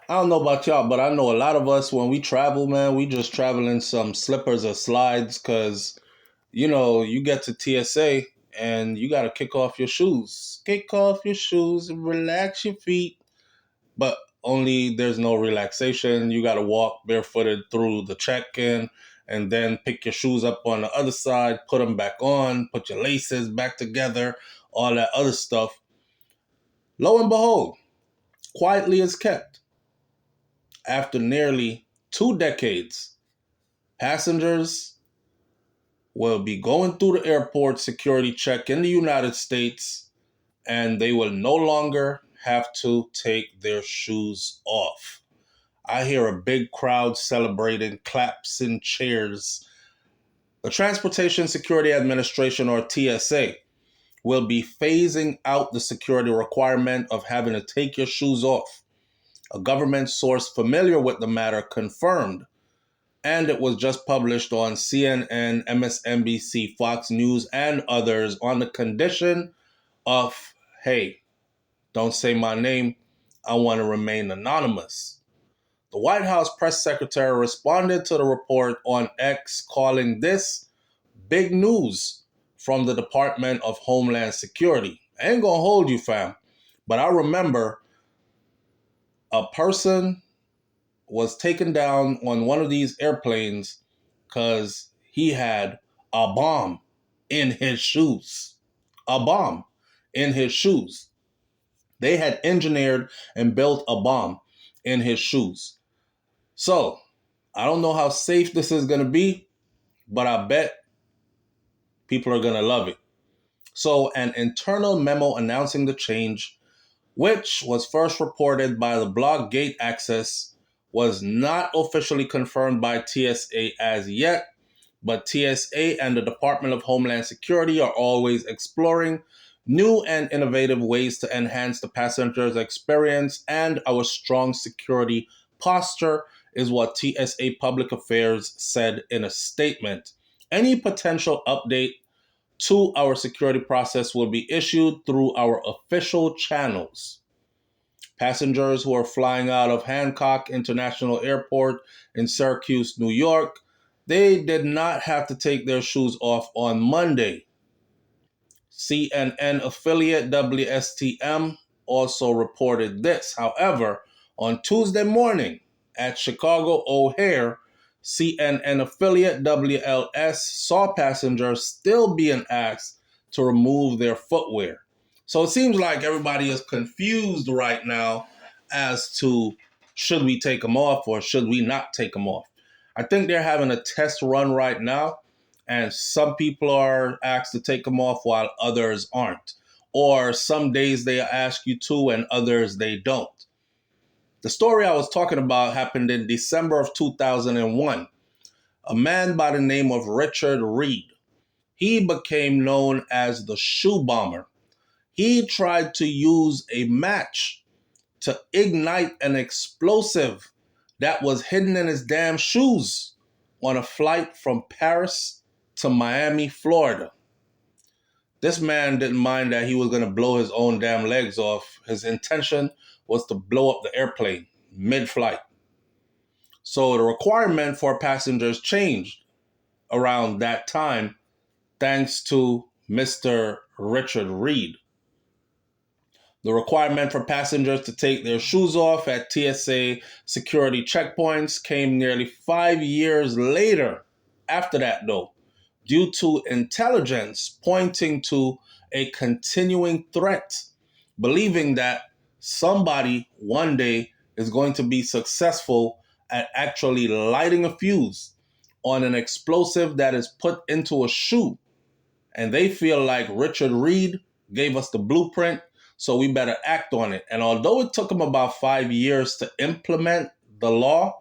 I don't know about y'all, but I know a lot of us when we travel, man, we just travel in some slippers or slides because, you get to TSA and you got to kick off your shoes. Kick off your shoes and relax your feet. But only there's no relaxation. You got to walk barefooted through the check-in and then pick your shoes up on the other side, put them back on, put your laces back together, all that other stuff. Lo and behold, quietly as kept, after nearly 2 decades, passengers will be going through the airport security check in the United States and they will no longer have to take their shoes off. I hear a big crowd celebrating, claps and cheers. The Transportation Security Administration, or TSA, will be phasing out the security requirement of having to take your shoes off. A government source familiar with the matter confirmed, and it was just published on CNN, MSNBC, Fox News, and others on the condition of, hey, don't say my name, I want to remain anonymous. The White House press secretary responded to the report on X, calling this big news from the Department of Homeland Security. I ain't gonna hold you, fam, but I remember a person was taken down on one of these airplanes because he had a bomb in his shoes. A bomb in his shoes. They had engineered and built a bomb in his shoes. So, I don't know how safe this is going to be, but I bet people are going to love it. So, an internal memo announcing the change, which was first reported by the blog Gate Access, was not officially confirmed by TSA as yet, but TSA and the Department of Homeland Security are always exploring new and innovative ways to enhance the passenger's experience, and our strong security posture is what TSA Public Affairs said in a statement. Any potential update to our security process will be issued through our official channels. Passengers who are flying out of Hancock International Airport in Syracuse, New York, they did not have to take their shoes off on Monday. CNN affiliate WSTM also reported this. However, on Tuesday morning at Chicago O'Hare, CNN affiliate WLS saw passengers still being asked to remove their footwear. So it seems like everybody is confused right now as to should we take them off or should we not take them off. I think they're having a test run right now, and some people are asked to take them off while others aren't. Or some days they ask you to and others they don't. The story I was talking about happened in December of 2001. A man by the name of Richard Reed. He became known as the Shoe Bomber. He tried to use a match to ignite an explosive that was hidden in his damn shoes on a flight from Paris to Miami, Florida. This man didn't mind that he was going to blow his own damn legs off. His intention was to blow up the airplane mid-flight. So the requirement for passengers changed around that time thanks to Mr. Richard Reed. The requirement for passengers to take their shoes off at TSA security checkpoints came nearly 5 years later after that, though, due to intelligence pointing to a continuing threat, believing that somebody one day is going to be successful at actually lighting a fuse on an explosive that is put into a shoe. And they feel like Richard Reed gave us the blueprint, so we better act on it. And although it took them about 5 years to implement the law,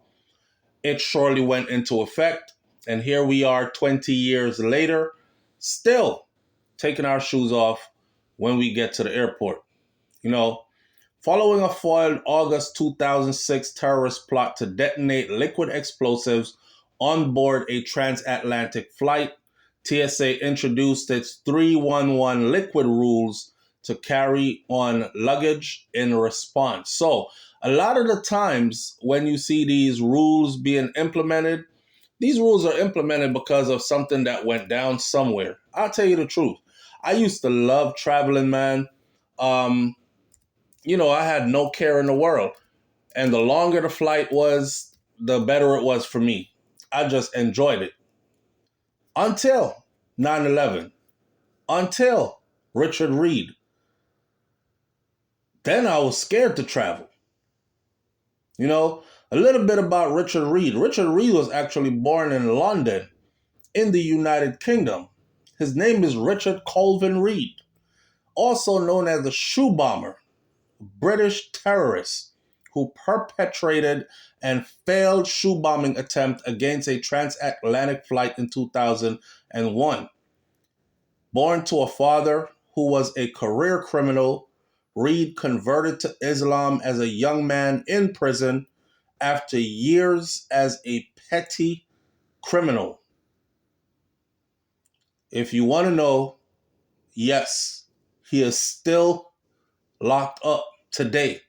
it surely went into effect. And here we are 20 years later, still taking our shoes off when we get to the airport. Following a foiled August 2006 terrorist plot to detonate liquid explosives on board a transatlantic flight, TSA introduced its 311 liquid rules to carry on luggage in response. So A lot of the times when you see these rules being implemented, these rules are implemented because of something that went down somewhere. I'll tell you the truth. I used to love traveling, man. Um, I had no care in the world. And the longer the flight was, the better it was for me. I just enjoyed it until 9/11, until Richard Reed. Then I was scared to travel. A little bit about Richard Reed. Richard Reed was actually born in London, in the United Kingdom. His name is Richard Colvin Reed, also known as the Shoe Bomber, British terrorist who perpetrated and failed shoe bombing attempt against a transatlantic flight in 2001. Born to a father who was a career criminal, Reed converted to Islam as a young man in prison after years as a petty criminal. If you want to know, yes, he is still locked up today.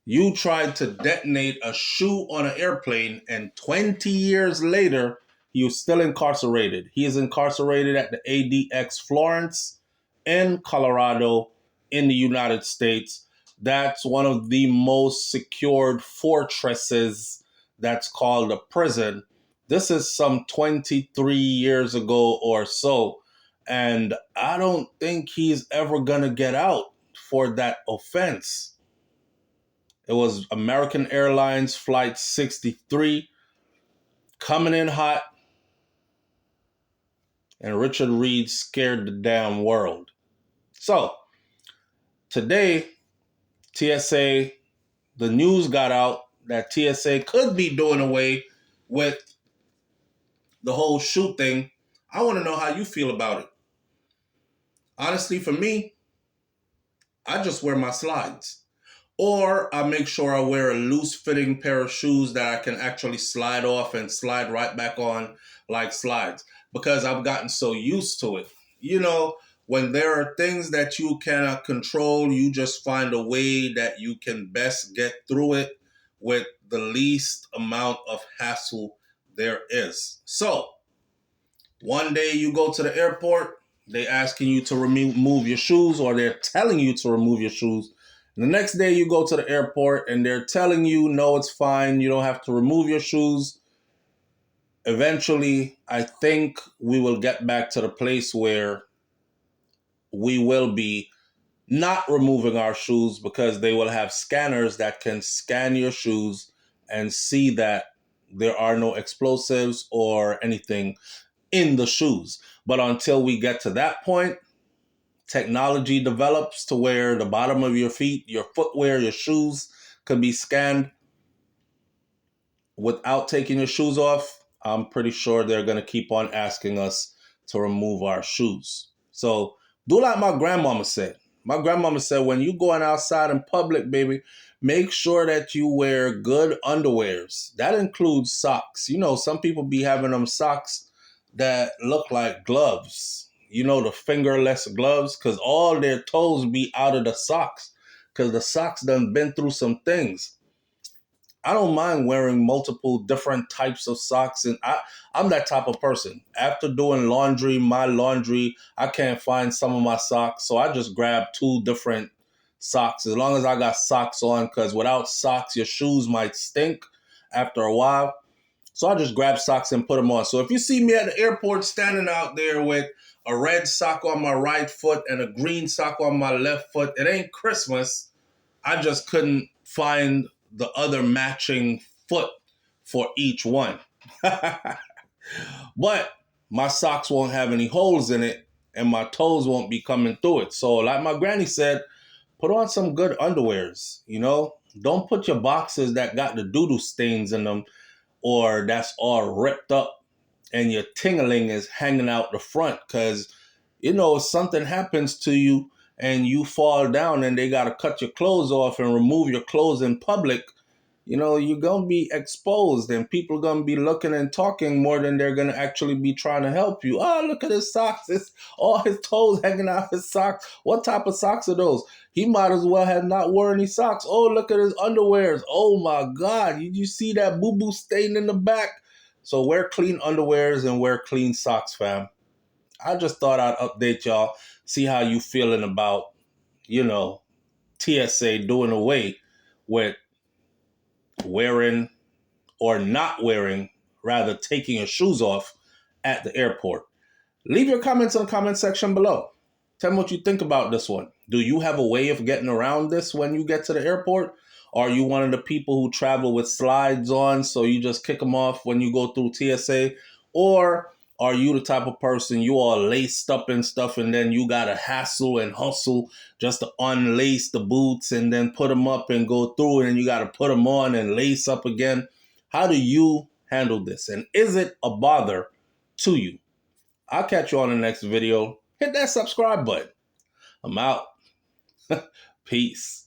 You tried to detonate a shoe on an airplane, and 20 years later, he was still incarcerated. He is incarcerated at the ADX Florence in Colorado in the United States. That's one of the most secured fortresses that's called a prison. This is some 23 years ago or so. And I don't think he's ever going to get out for that offense. It was American Airlines Flight 63 coming in hot, and Richard Reed scared the damn world. So, today, TSA, the news got out that TSA could be doing away with the whole shoe thing. I want to know how you feel about it. Honestly, for me, I just wear my slides. Or I make sure I wear a loose fitting pair of shoes that I can actually slide off and slide right back on like slides because I've gotten so used to it. When there are things that you cannot control, you just find a way that you can best get through it with the least amount of hassle there is. So, one day you go to the airport, they asking you to remove your shoes, or they're telling you to remove your shoes. And the next day you go to the airport and they're telling you, no, it's fine. You don't have to remove your shoes. Eventually, I think we will get back to the place where we will be not removing our shoes because they will have scanners that can scan your shoes and see that there are no explosives or anything in the shoes. But until we get to that point, technology develops to where the bottom of your feet, your footwear, your shoes can be scanned without taking your shoes off. I'm pretty sure they're going to keep on asking us to remove our shoes. So do like my grandmama said. My grandmama said, when you going outside in public, baby, make sure that you wear good underwears. That includes socks. Some people be having them socks that look like gloves. The fingerless gloves, because all their toes be out of the socks because the socks done been through some things. I don't mind wearing multiple different types of socks, and I'm that type of person. After doing my laundry, I can't find some of my socks, so I just grab two different socks as long as I got socks on, because without socks, your shoes might stink after a while. So I just grab socks and put them on. So if you see me at the airport standing out there with a red sock on my right foot and a green sock on my left foot, it ain't Christmas. I just couldn't find the other matching foot for each one. But my socks won't have any holes in it and my toes won't be coming through it. So like my granny said, put on some good underwears, Don't put your boxers that got the doo-doo stains in them or that's all ripped up and your tingling is hanging out the front, because, if something happens to you and you fall down and they got to cut your clothes off and remove your clothes in public, you're going to be exposed and people are going to be looking and talking more than they're going to actually be trying to help you. Oh, look at his socks. It's all his toes hanging out his socks. What type of socks are those? He might as well have not worn any socks. Oh, look at his underwears. Oh my God. Did you see that boo-boo stain in the back? So wear clean underwears and wear clean socks, fam. I just thought I'd update y'all, see how you feeling about, you know, TSA doing away with wearing or not wearing, rather taking your shoes off at the airport. Leave your comments in the comment section below. Tell me what you think about this one. Do you have a way of getting around this when you get to the airport? Are you one of the people who travel with slides on, so you just kick them off when you go through TSA? Or are you the type of person you all laced up and stuff and then you got to hassle and hustle just to unlace the boots and then put them up and go through it and you got to put them on and lace up again? How do you handle this? And is it a bother to you? I'll catch you on the next video. Hit that subscribe button. I'm out. Peace.